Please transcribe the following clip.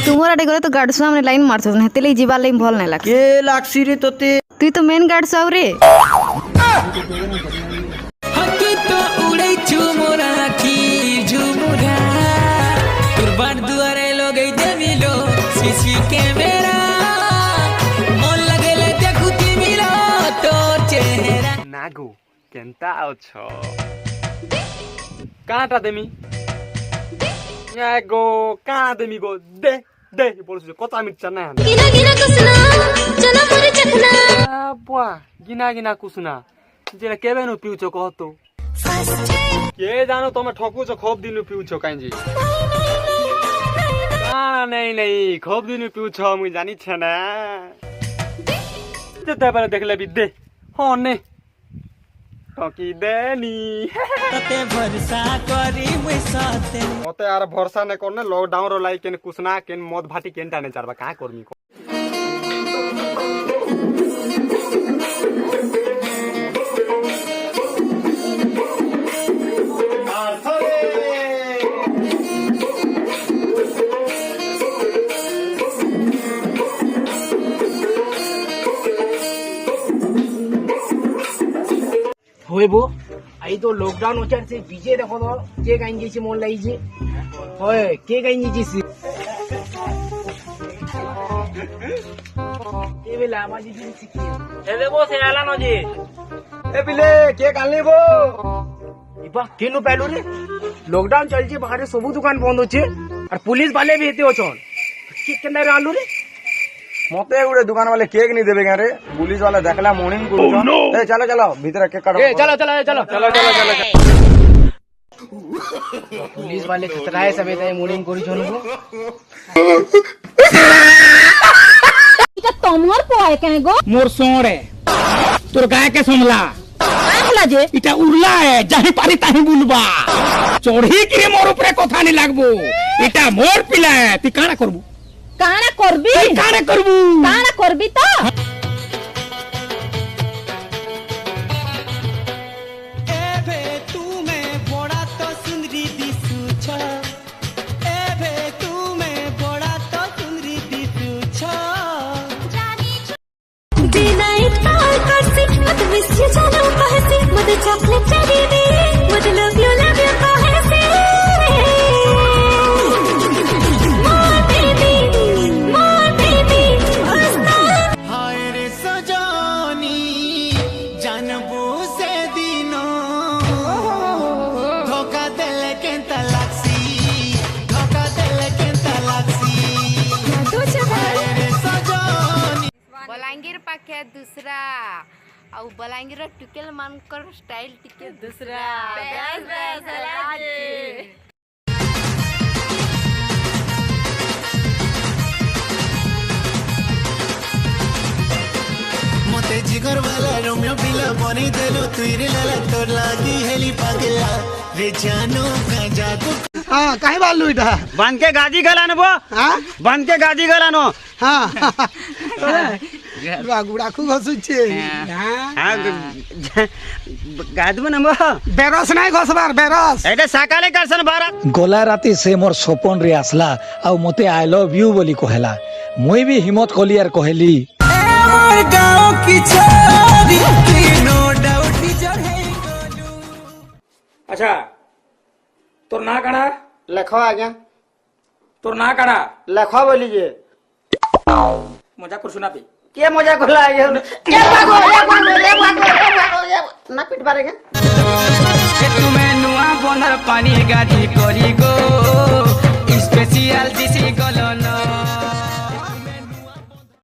तुमरा गले तो गार्ड सामने लाइन मारछ न हेतेले जीवा लाइन भल नै लाग के लागसी रे तोते तुई तो मेन गार्ड साव रे हकी तो उड़ै छु मोरा की झुमुरा कुर्बान दुआरे लोगै देमिलो सीसी कैमरा मन लगेले देखुती मिलो तो चेहरा नागो केनता आछो काटा देमी नागो काटा देमी गो दे दे बोलछु कता मिर्चा ना गिना गिना कुसना जना मोरे चखना बुआ गिना गिना कुसना जेला केबे नु पिउछो कहतो के जानो तमे ठकुछो खोप दिनु पिउछो काइजी ना नहीं नहीं खोप दिनु पिउछो मु जानि छना ते तबे देखले बि दे हो ने ठकी देनी तते भरसा करी मुई साथे मते यार भरोसा ने करने लॉकडाउन रो लाई केन कुसना केन मद भाटी केन टाने चारबा का करमी को होय बो आई तो लॉकडाउन होचार से बीजे देखो तो के काइन जेसी मन लाई जे होय के काइन जेसी ए बेला आवाज जी सिकी ए देबो से आला न जी ए बिले के कालनी बो इबा केनु पेलो रे लॉकडाउन चल जे बाहर सब दुकान बंद होचे और पुलिस वाले भी हेते होचन के केना रे आलू रे मते गुडे दुकान वाले केक नहीं देबे रे पुलिस वाला देखला मॉर्निंग को ए चलो चलो भीतर केक काटो ए चलो चलो चलो चलो चलो चलो पुलिस वाले खतराए समेत है मॉर्निंग करी छनु इटा तमर पोय केने गो मोर सोरे तोर गाय के समला आखला जे इटा उरला है जही पारी ताही बुलबा चढ़ी कि मोर ऊपर कथा नहीं लागबो इटा मोर पिला है ती काना करबू काना करबी काना करबी तो एबे तू में बड़ा तो सुंदरी दिसु छ एबे तू में बड़ा तो सुंदरी दिसु छ दिनाई ताल करसी मत मिस यू जानो कहसी मत चॉकलेट चरी दे मत लव यू कहसी हाय रे सजानी जानबो से दिनो धोखा देले केंता लाक्सी हाय रे सजानी बलांगीर पाखे दूसरा ଆଉ ବଲାଙ୍ଗୀର ଟୁକେଲ ମାନଙ୍କର ଷ୍ଟାଇଲ ଟିକେ दूसरा ବେଶ ବେଶ ଲାગે मते जिगर वाला रोमियो पिला बनी देलो तुइरे लाला तोर लागी हेली पागला रे जानो का जादू हां काहे बालू इटा बांध के गाजी गलानो बो हां बांध के गाजी गलानो हां गुड़ा खु घसुचे हां गादबो नबो बेरस नाही घसबार बेरस एटा सकाले करसन बारा गला राती से मोर सपन रे आसला आ मते आई लव यू बोली कहला मुई भी हिम्मत कली यार कहली मोर गांव की छोरी नो डाउट टीचर है गोलू अच्छा तोर ना काना लेखो आज्ञा तोर ना काना लेखो बोली जे मजा कर सुना पे के मजा करला आगे ए भागो ना पिट पारेगा तुम्हें नुआ बनर पानी गाड़ी करी गो स्पेशल दिसी गलो न